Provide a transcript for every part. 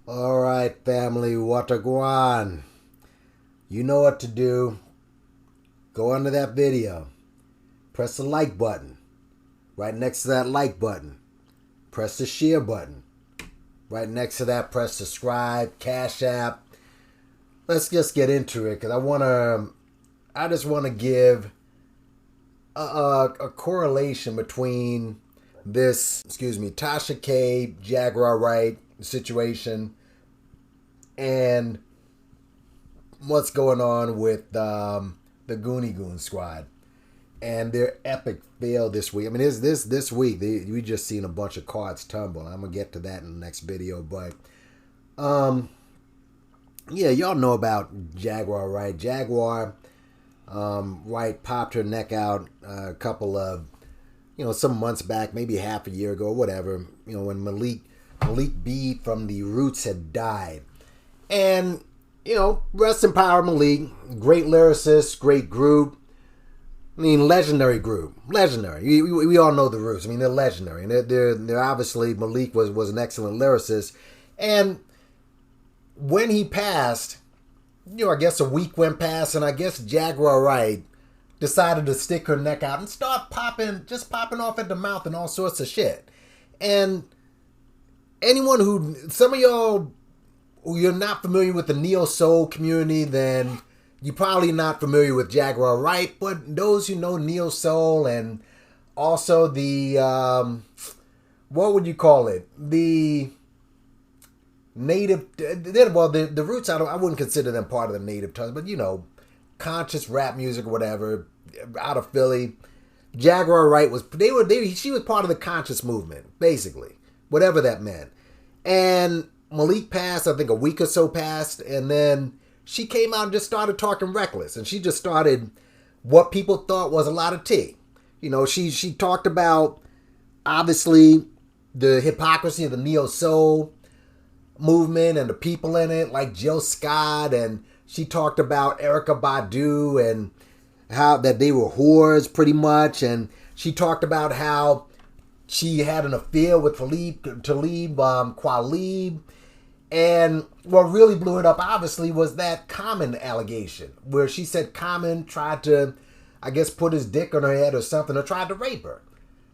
All right, family, what a guan. You know what to do. Go under that video. Press the like button. Right next to that like button, press the share button. Right next to that, press subscribe, Cash App. Let's just get into it because I just want to give a correlation between this, Tasha K, Jaguar Wright situation and what's going on with the Goon Squad and their epic fail this week. I mean, this week we just seen a bunch of cards tumble. I'm gonna get to that in the next video, but yeah, y'all know about Jaguar Wright. Jaguar Wright popped her neck out a couple of some months back, maybe half a year ago, whatever. When Malik B from the Roots had died, and rest in power, Malik. Great lyricist, great group. I mean, legendary group, legendary. We all know the Roots. I mean, they're legendary, and they're obviously Malik was an excellent lyricist. And when he passed, I guess a week went past, and I guess Jaguar Wright decided to stick her neck out and start popping off at the mouth and all sorts of shit. And some of y'all who you're not familiar with the neo soul community, then you're probably not familiar with Jaguar Wright, but those who know neo soul and also the what would you call it? The native, the Roots. I wouldn't consider them part of the native tongues, but conscious rap music or whatever out of Philly. Jaguar Wright she was part of the conscious movement, basically, whatever that meant. And Malik passed, I think a week or so passed, and then she came out and just started talking reckless, and she just started what people thought was a lot of tea. She talked about, obviously, the hypocrisy of the neo-soul movement and the people in it, like Jill Scott, and she talked about Erykah Badu and how that they were whores, pretty much, and she talked about how she had an affair with Talib Kweli. And what really blew it up, obviously, was that Common allegation, where she said Common tried to, I guess, put his dick on her head or something, or tried to rape her.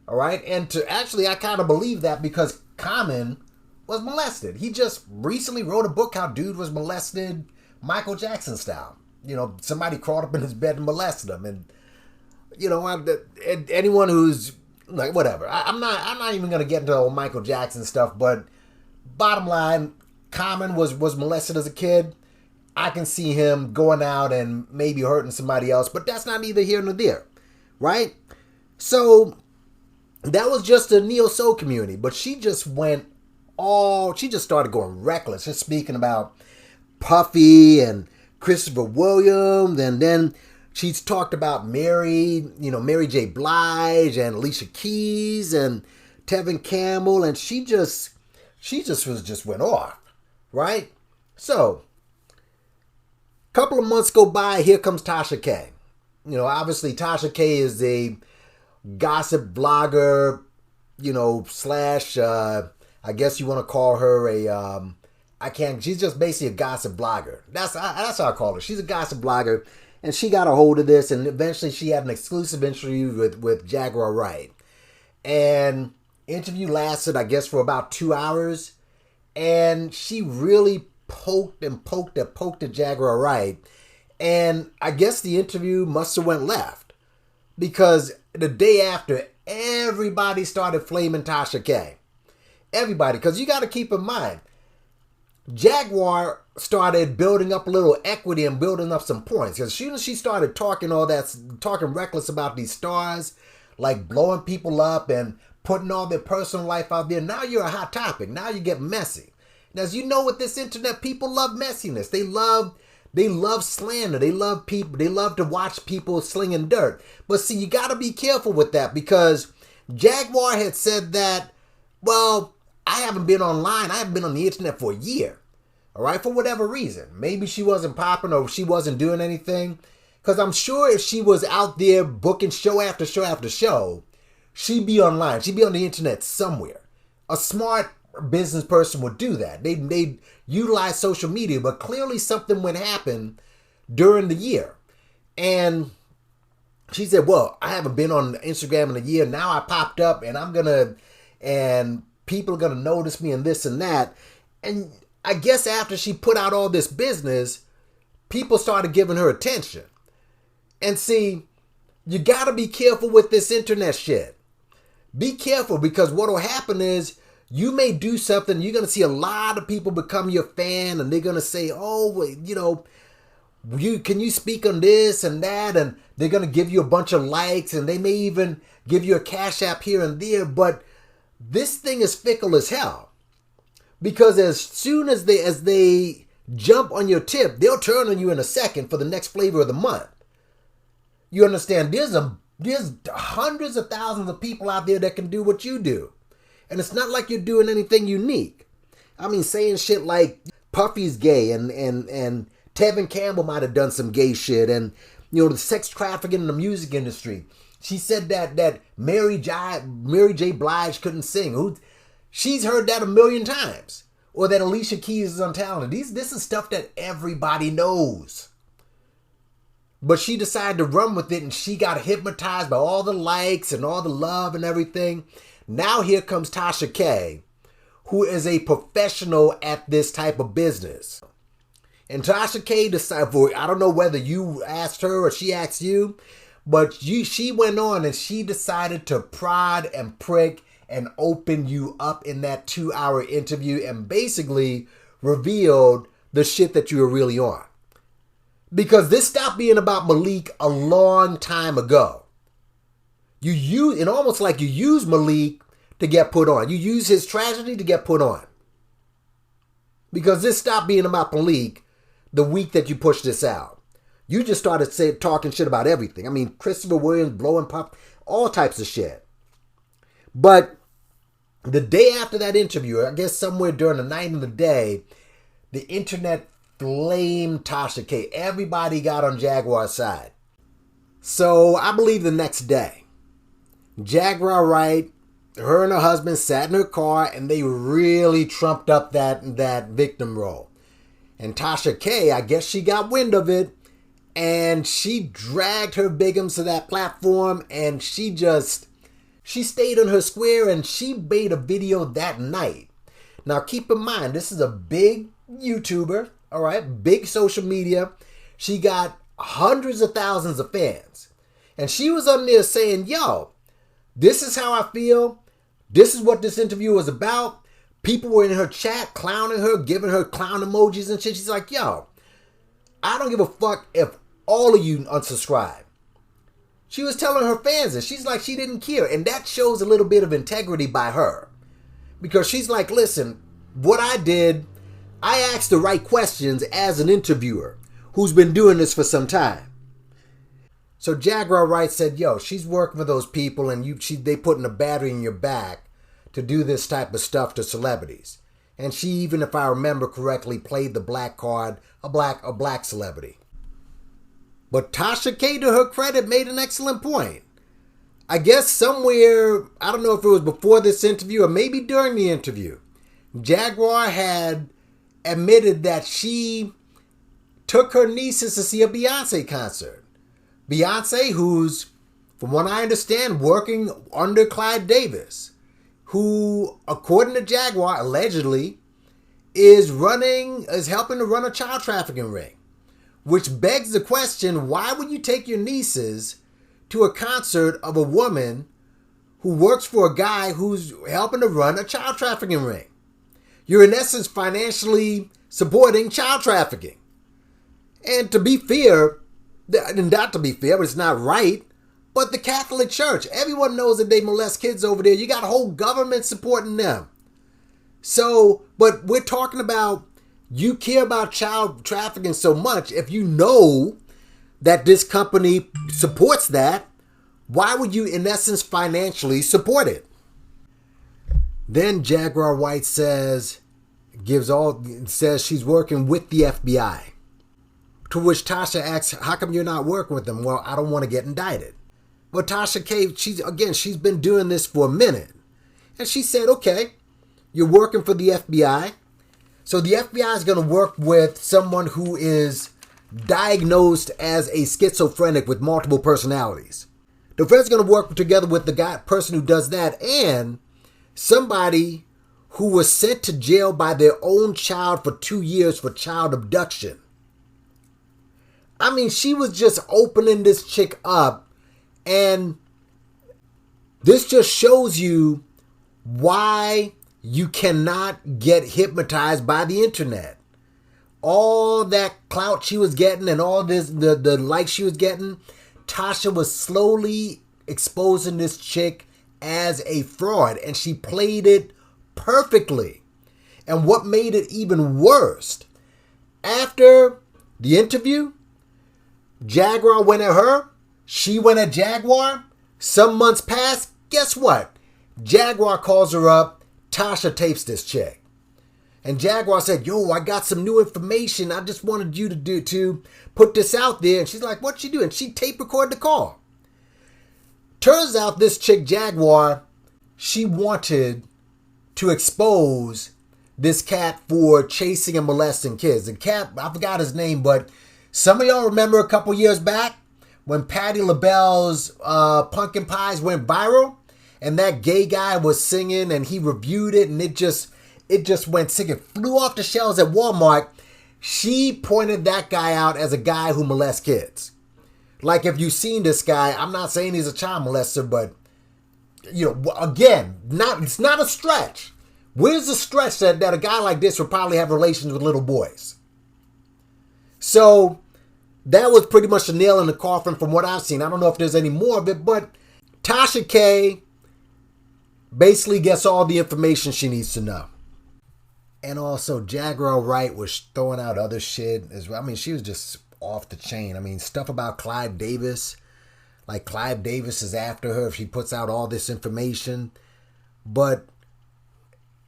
All right? And I kind of believe that because Common was molested. He just recently wrote a book how dude was molested Michael Jackson style. Somebody crawled up in his bed and molested him. And, anyone who's, like, whatever. I'm not even going to get into the Michael Jackson stuff, but bottom line, Common was molested as a kid. I can see him going out and maybe hurting somebody else, but that's not neither here nor there, right? So that was just a neo-soul community, but she just started going reckless, just speaking about Puffy and Christopher Williams, and then she's talked about Mary J. Blige and Alicia Keys and Tevin Campbell, and she just went off. Right? So, a couple of months go by, here comes Tasha K. Obviously Tasha K is a gossip blogger, slash, I guess you want to call her she's just basically a gossip blogger. That's how I call her. She's a gossip blogger, and she got a hold of this, and eventually she had an exclusive interview with Jaguar Wright. And interview lasted, I guess, for about 2 hours. And she really poked at Jaguar Wright. And I guess the interview must have went left. Because the day after, everybody started flaming Tasha K. Everybody. Because you got to keep in mind, Jaguar started building up a little equity and building up some points. Because as soon as she started talking reckless about these stars, like blowing people up and putting all their personal life out there, now you're a hot topic. Now you get messy. Now, as you know, with this internet, people love messiness. They love slander. They love people. They love to watch people slinging dirt. But see, you got to be careful with that, because Jaguar had said that, well, I haven't been online. I haven't been on the internet for a year. All right, for whatever reason. Maybe she wasn't popping or she wasn't doing anything. Because I'm sure if she was out there booking show after show after show, she'd be online. She'd be on the internet somewhere. A smart business person would do that. They utilize social media, but clearly something would happen during the year. And she said, well, I haven't been on Instagram in a year. Now I popped up and and people are going to notice me and this and that. And I guess after she put out all this business, people started giving her attention. And see, you got to be careful with this internet shit. Be careful, because what will happen is you may do something, you're going to see a lot of people become your fan, and they're going to say, oh, you know, can you speak on this and that? And they're going to give you a bunch of likes, and they may even give you a cash app here and there. But this thing is fickle as hell, because as soon as they jump on your tip, they'll turn on you in a second for the next flavor of the month. You understand? There's hundreds of thousands of people out there that can do what you do. And it's not like you're doing anything unique. I mean, saying shit like Puffy's gay and Tevin Campbell might have done some gay shit, and, you know, the sex trafficking in the music industry. She said that Mary J. Blige couldn't sing. She's heard that a million times. Or that Alicia Keys is untalented. This is stuff that everybody knows. But she decided to run with it, and she got hypnotized by all the likes and all the love and everything. Now here comes Tasha K, who is a professional at this type of business. And Tasha K decided, I don't know whether you asked her or she asked you, but she went on and she decided to prod and prick and open you up in that 2-hour interview, and basically revealed the shit that you were really on. Because this stopped being about Malik a long time ago. It almost like you use Malik to get put on. You use his tragedy to get put on. Because this stopped being about Malik the week that you pushed this out. You just started talking shit about everything. I mean, Christopher Williams, blowing pop, all types of shit. But the day after that interview, I guess somewhere during the night and the day, the internet flamed Tasha K. Everybody got on Jaguar's side. So I believe the next day, Jaguar Wright, her and her husband sat in her car, and they really trumped up that victim role. And Tasha K, I guess she got wind of it, and she dragged her bigums to that platform, and she stayed on her square, and she made a video that night. Now keep in mind, this is a big YouTuber, all right, big social media. She got hundreds of thousands of fans. And she was on there saying, yo, this is how I feel. This is what this interview was about. People were in her chat clowning her, giving her clown emojis and shit. She's like, yo, I don't give a fuck if all of you unsubscribe. She was telling her fans this. She's like, she didn't care. And that shows a little bit of integrity by her. Because she's like, listen, what I did, I asked the right questions as an interviewer who's been doing this for some time. So Jaguar Wright said, yo, she's working for those people, and they putting a battery in your back to do this type of stuff to celebrities. And she, even if I remember correctly, played the black card, a black celebrity. But Tasha K, to her credit, made an excellent point. I guess somewhere, I don't know if it was before this interview or maybe during the interview, Jaguar had admitted that she took her nieces to see a Beyonce concert. Beyonce, who's, from what I understand, working under Clive Davis, who, according to Jaguar, allegedly, is helping to run a child trafficking ring. Which begs the question, why would you take your nieces to a concert of a woman who works for a guy who's helping to run a child trafficking ring? You're in essence financially supporting child trafficking. And to be fair, not to be fair, but it's not right, but the Catholic Church, everyone knows that they molest kids over there. You got a whole government supporting them. So, but we're talking about, you care about child trafficking so much, if you know that this company supports that, why would you in essence financially support it? Then Jaguar Wright says she's working with the FBI. To which Tasha asks, how come you're not working with them? Well, I don't want to get indicted. But Tasha K, she's been doing this for a minute. And she said, okay, you're working for the FBI. So the FBI is going to work with someone who is diagnosed as a schizophrenic with multiple personalities. The Fed's going to work together with the person who does that and somebody who was sent to jail by their own child for 2 years for child abduction. I mean, she was just opening this chick up, and this just shows you why you cannot get hypnotized by the internet. All that clout she was getting and all this, the likes she was getting, Tasha was slowly exposing this chick as a fraud, and she played it perfectly. And what made it even worse, after the interview, Jaguar went at her, she went at Jaguar, some months passed, guess what? Jaguar calls her up, Tasha tapes this chick. And Jaguar said, yo, I got some new information. I just wanted you to put this out there. And she's like, what'd she do? And she tape recorded the call. Turns out this chick, Jaguar, she wanted to expose this cat for chasing and molesting kids. The cat, I forgot his name, but some of y'all remember a couple years back when Patti LaBelle's Pumpkin Pies went viral and that gay guy was singing and he reviewed it and it just went sick. It flew off the shelves at Walmart. She pointed that guy out as a guy who molests kids. Like, if you've seen this guy, I'm not saying he's a child molester, but, you know, again, it's not a stretch. Where's the stretch that a guy like this would probably have relations with little boys? So that was pretty much the nail in the coffin from what I've seen. I don't know if there's any more of it, but Tasha K basically gets all the information she needs to know. And also, Jaguar Wright was throwing out other shit as well. I mean, she was just off the chain. I mean, stuff about Clive Davis. Like, Clive Davis is after her if she puts out all this information. But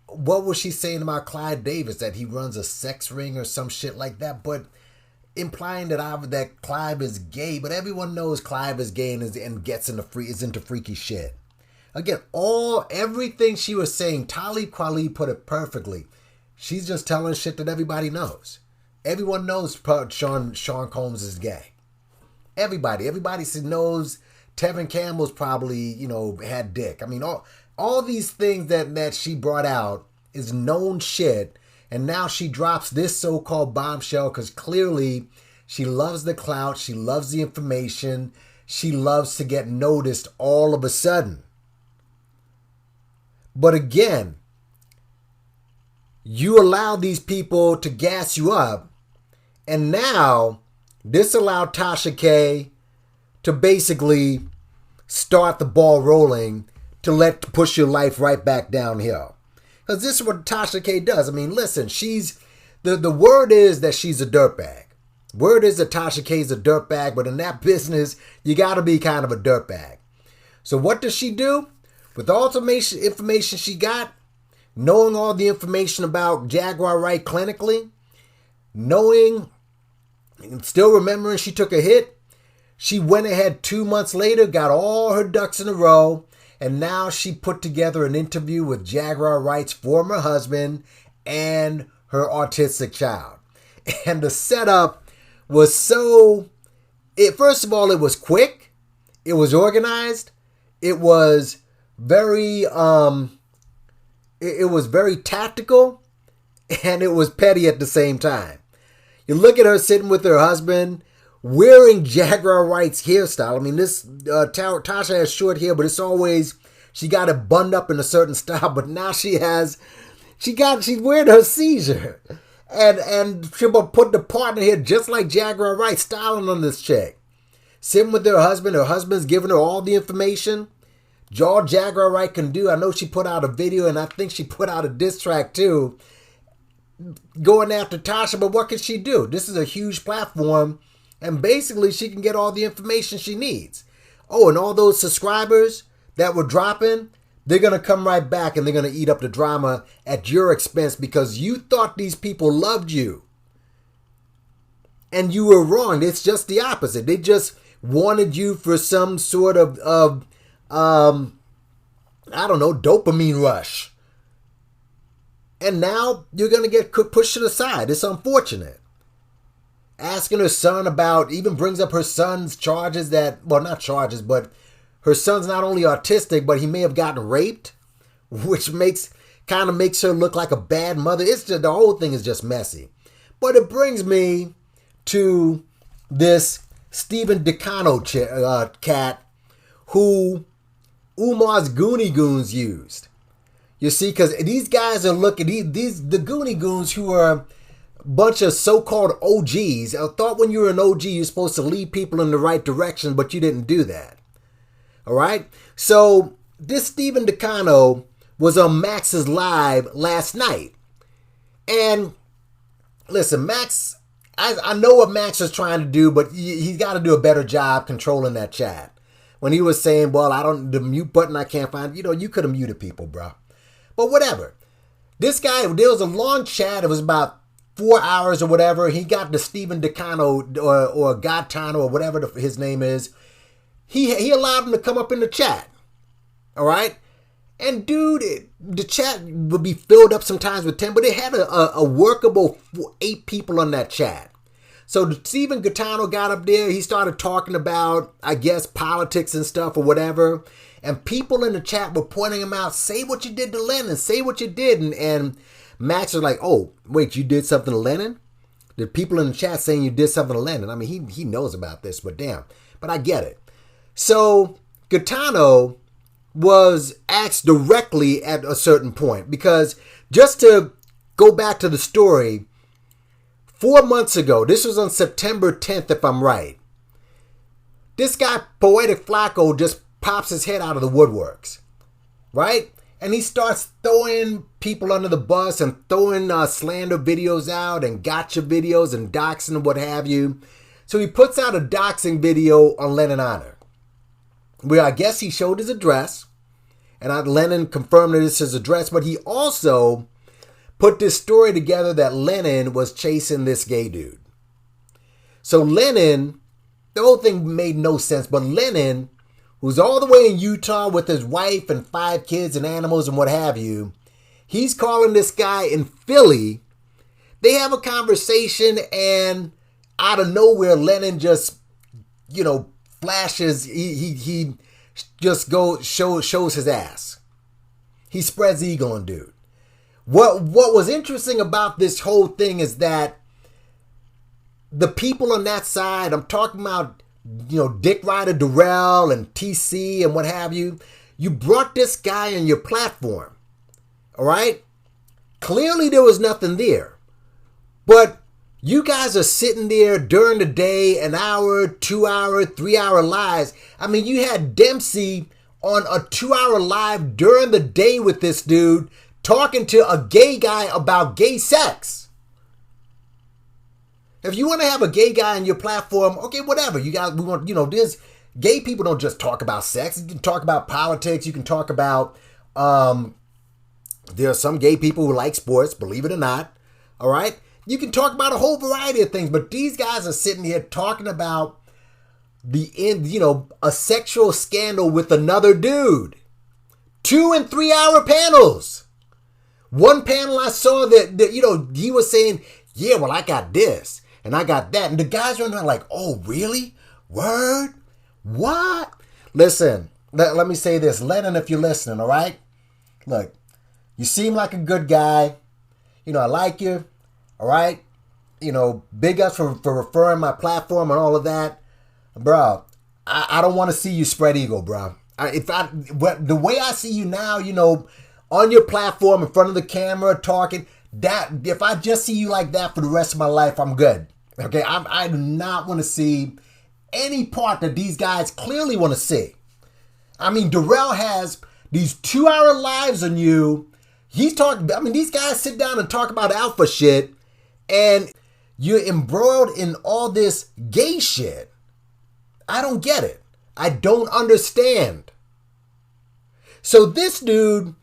what was she saying about Clive Davis? That he runs a sex ring or some shit like that? But implying that Clive is gay. But everyone knows Clive is gay and gets into freaky shit. Again, everything she was saying, Talib Kweli put it perfectly. She's just telling shit that everybody knows. Everyone knows Sean Combs is gay. Everybody knows Tevin Campbell's probably, had dick. I mean, all these things that she brought out is known shit. And now she drops this so-called bombshell because clearly she loves the clout. She loves the information. She loves to get noticed all of a sudden. But again, you allow these people to gas you up. And now this allowed Tasha K to basically start the ball rolling to push your life right back downhill. Because this is what Tasha K does. I mean, listen, the word is that she's a dirtbag. Word is that Tasha K is a dirtbag, but in that business, you got to be kind of a dirtbag. So what does she do? With all the information she got, knowing all the information about Jaguar Wright clinically, knowing and still remembering she took a hit, she went ahead 2 months later, got all her ducks in a row, and now she put together an interview with Jaguar Wright's former husband and her autistic child. And the setup was first of all, it was quick, it was organized, it was very tactical, and it was petty at the same time. You look at her sitting with her husband, wearing Jaguar Wright's hairstyle. I mean, this Tasha has short hair, but she got it bunned up in a certain style. But now she's wearing her seizure, and she will put the partner here just like Jaguar Wright, styling on this chick. Sitting with her husband. Her husband's giving her all the information. All Jaguar Wright can do. I know she put out a video, and I think she put out a diss track too, going after Tasha, but what can she do? This is a huge platform, and basically she can get all the information she needs. Oh, and all those subscribers that were dropping, they're going to come right back and they're going to eat up the drama at your expense because you thought these people loved you. And you were wrong. It's just the opposite. They just wanted you for some sort of dopamine rush. And now you're going to get pushed to the side. It's unfortunate. Asking her son about, even brings up her son's charges that, well, not charges, but her son's not only autistic, but he may have gotten raped, which kind of makes her look like a bad mother. It's just, the whole thing is just messy. But it brings me to this Stephen Decano cat who Umar's Goonie goons used. You see, because these guys are looking, the Goonie goons who are a bunch of so-called OGs. I thought when you were an OG, you're supposed to lead people in the right direction, but you didn't do that. All right? So this Stephen Decano was on Max's live last night. And listen, Max, I know what Max was trying to do, but he's got to do a better job controlling that chat. When he was saying, well, the mute button I can't find, you could have muted people, bro. But whatever. This guy, there was a long chat. It was about 4 hours or whatever. He got the Stephen Decano or Godtano or whatever his name is. He allowed him to come up in the chat. All right? And dude, the chat would be filled up sometimes with 10, but it had a workable 8 people on that chat. So Stephen Gaetano got up there. He started talking about, I guess, politics and stuff or whatever. And people in the chat were pointing him out. Say what you did to Lennon. Say what you did. And Max was like, oh, wait, you did something to Lennon? The people in the chat saying you did something to Lennon. I mean, he knows about this, but damn. But I get it. So Gaetano was asked directly at a certain point. Because just to go back to the story, 4 months ago, this was on September 10th, if I'm right, this guy, Poetic Flacco, just pops his head out of the woodworks, right? And he starts throwing people under the bus and throwing slander videos out and gotcha videos and doxing and what have you. So he puts out a doxing video on Lennon Honor, where I guess he showed his address, and Lennon confirmed that it's his address, but he also put this story together that Lennon was chasing this gay dude. So Lennon, the whole thing made no sense, but Lennon, who's all the way in Utah with his wife and 5 kids and animals and what have you, he's calling this guy in Philly. They have a conversation, and out of nowhere, Lennon just, flashes. He just shows his ass. He spreads eagle on dude. What was interesting about this whole thing is that the people on that side, I'm talking about, Dick Ryder, Durrell, and TC and what have you, you brought this guy on your platform, all right? Clearly there was nothing there. But you guys are sitting there during the day, an hour, 2 hour, 3 hour lives. I mean, you had Dempsey on a 2 hour live during the day with this dude, talking to a gay guy about gay sex. If you want to have a gay guy on your platform, okay, whatever. There's gay people don't just talk about sex. You can talk about politics. You can talk about, there are some gay people who like sports, believe it or not. All right. You can talk about a whole variety of things, but these guys are sitting here talking about a sexual scandal with another dude. 2 and 3 hour panels. One panel I saw that he was saying, yeah, well, I got this and I got that. And the guys were like, oh, really? Word? What? Listen, let me say this. Lennon, if you're listening, all right? Look, you seem like a good guy. I like you, all right? Big ups for referring my platform and all of that. Bro, I don't want to see you spread ego, bro. The way I see you now, on your platform in front of the camera talking, that if I just see you like that for the rest of my life, I'm good. Okay, I do not want to see any part that these guys clearly want to see. I mean, Durrell has these 2 hour lives on you. He's talking, these guys sit down and talk about alpha shit, and you're embroiled in all this gay shit. I don't get it. I don't understand. So this dude,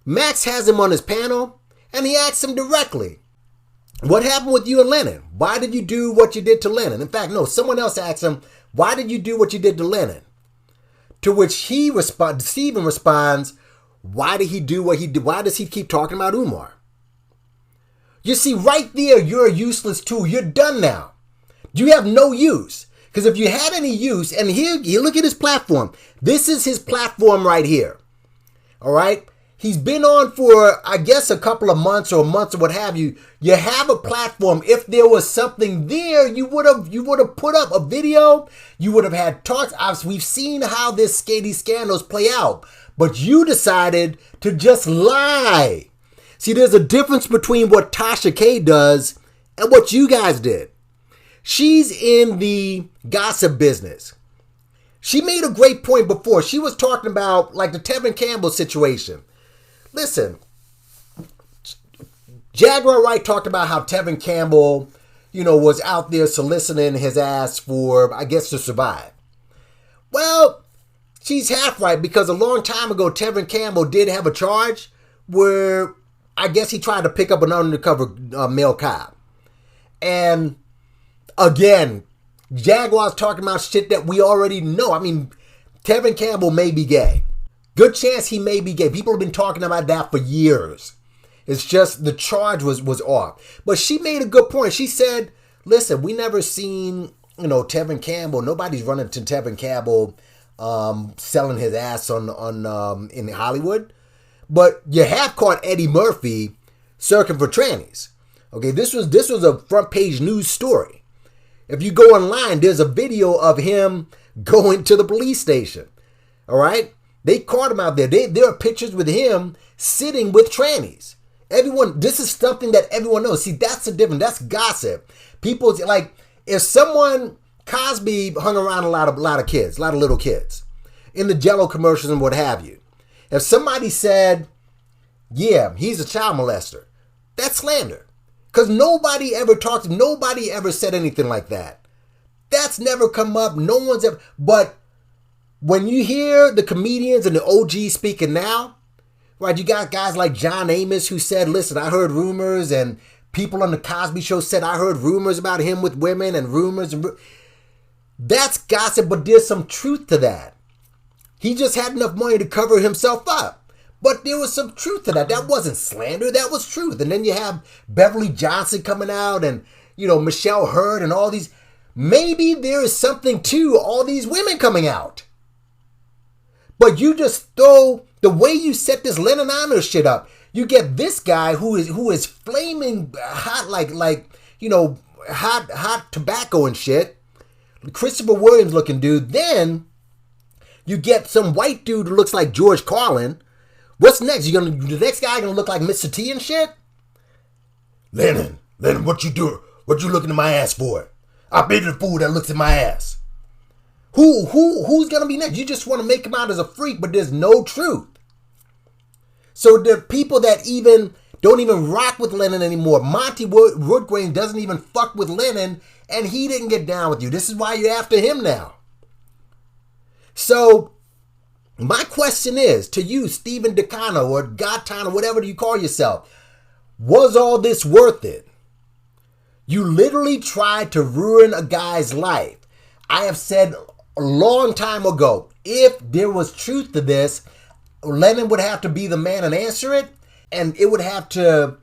Max has him on his panel, and he asks him directly, what happened with you and Lennon? Why did you do what you did to Lennon? In fact, no, someone else asked him, why did you do what you did to Lennon? To which Stephen responds, why did he do what he did? Why does he keep talking about Umar? You see, right there, you're a useless tool. You're done now. You have no use. Because if you had any use, and here, you look at his platform. This is his platform right here. All right? He's been on for, I guess, a couple of months or what have you. You have a platform. If there was something there, you would have put up a video. You would have had talks. We've seen how these scandals play out. But you decided to just lie. See, there's a difference between what Tasha K does and what you guys did. She's in the gossip business. She made a great point before. She was talking about like the Tevin Campbell situation. Listen, Jaguar Wright talked about how Tevin Campbell, was out there soliciting his ass for, I guess, to survive. Well, she's half right, because a long time ago, Tevin Campbell did have a charge where I guess he tried to pick up an undercover male cop. And again, Jaguar's talking about shit that we already know. I mean, Tevin Campbell may be gay. Good chance he may be gay. People have been talking about that for years. It's just the charge was off. But she made a good point. She said, listen, we never seen, Tevin Campbell. Nobody's running to Tevin Campbell selling his ass on in Hollywood. But you have caught Eddie Murphy searching for trannies. Okay, this was a front page news story. If you go online, there's a video of him going to the police station. All right? They caught him out there. There are pictures with him sitting with trannies. Everyone, this is something that everyone knows. See, that's the difference. That's gossip. People, like, if Cosby hung around a lot of kids, a lot of little kids, in the Jell-O commercials and what have you. If somebody said, yeah, he's a child molester, that's slander. Because nobody ever said anything like that. That's never come up. No one's ever, but when you hear the comedians and the OGs speaking now, right, you got guys like John Amos who said, listen, I heard rumors, and people on the Cosby Show said, I heard rumors about him with women and rumors. That's gossip, but there's some truth to that. He just had enough money to cover himself up. But there was some truth to that. That wasn't slander. That was truth. And then you have Beverly Johnson coming out and, Michelle Hurd and all these. Maybe there is something to all these women coming out. But you just throw, the way you set this Lennon Honor shit up, you get this guy who is flaming hot like hot tobacco and shit. Christopher Williams looking dude. Then you get some white dude who looks like George Carlin. What's next? The next guy gonna look like Mr. T and shit? Lennon, what you do? What you looking at my ass for? I paid the fool that looks at my ass. Who's gonna be next? You just want to make him out as a freak, but there's no truth. So the people that don't even rock with Lennon anymore. Monty Woodgrain doesn't even fuck with Lennon, and he didn't get down with you. This is why you're after him now. So my question is to you, Stephen Decano or Gaetano, whatever you call yourself, was all this worth it? You literally tried to ruin a guy's life. I have said a long time ago, if there was truth to this, Lennon would have to be the man and answer it, and it would have to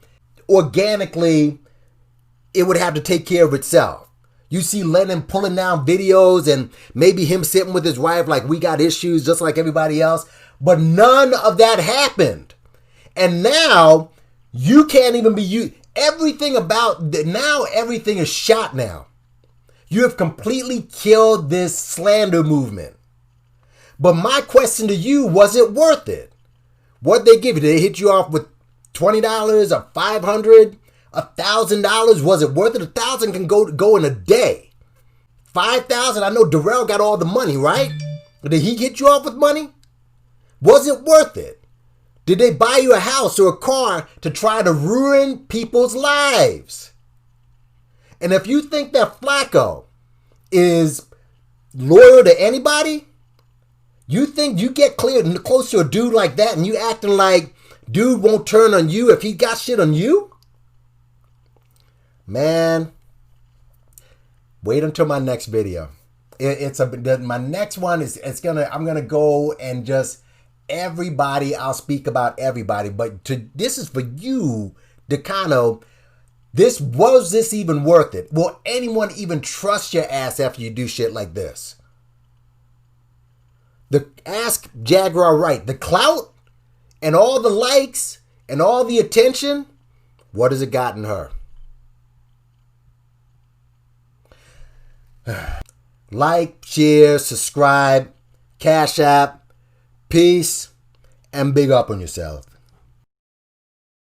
organically, it would have to take care of itself. You see Lennon pulling down videos and maybe him sitting with his wife like, we got issues just like everybody else, but none of that happened. And now you can't even be you. Everything is shot now. You have completely killed this slander movement. But my question to you, was it worth it? What they give you? Did they hit you off with $20 or $500, $1,000? Was it worth it? $1,000 can go in a day. $5,000, I know Darrell got all the money, right? Did he hit you off with money? Was it worth it? Did they buy you a house or a car to try to ruin people's lives? And if you think that Flacco is loyal to anybody, you think you get close to a dude like that and you acting like dude won't turn on you if he got shit on you? Man, wait until my next video. My next one is I'm gonna go and just everybody. I'll speak about everybody, but this is for you, Decano. Was this even worth it? Will anyone even trust your ass after you do shit like this? Ask Jaguar Wright. The clout and all the likes and all the attention, what has it gotten her? Like, share, subscribe, Cash App, peace, and big up on yourself.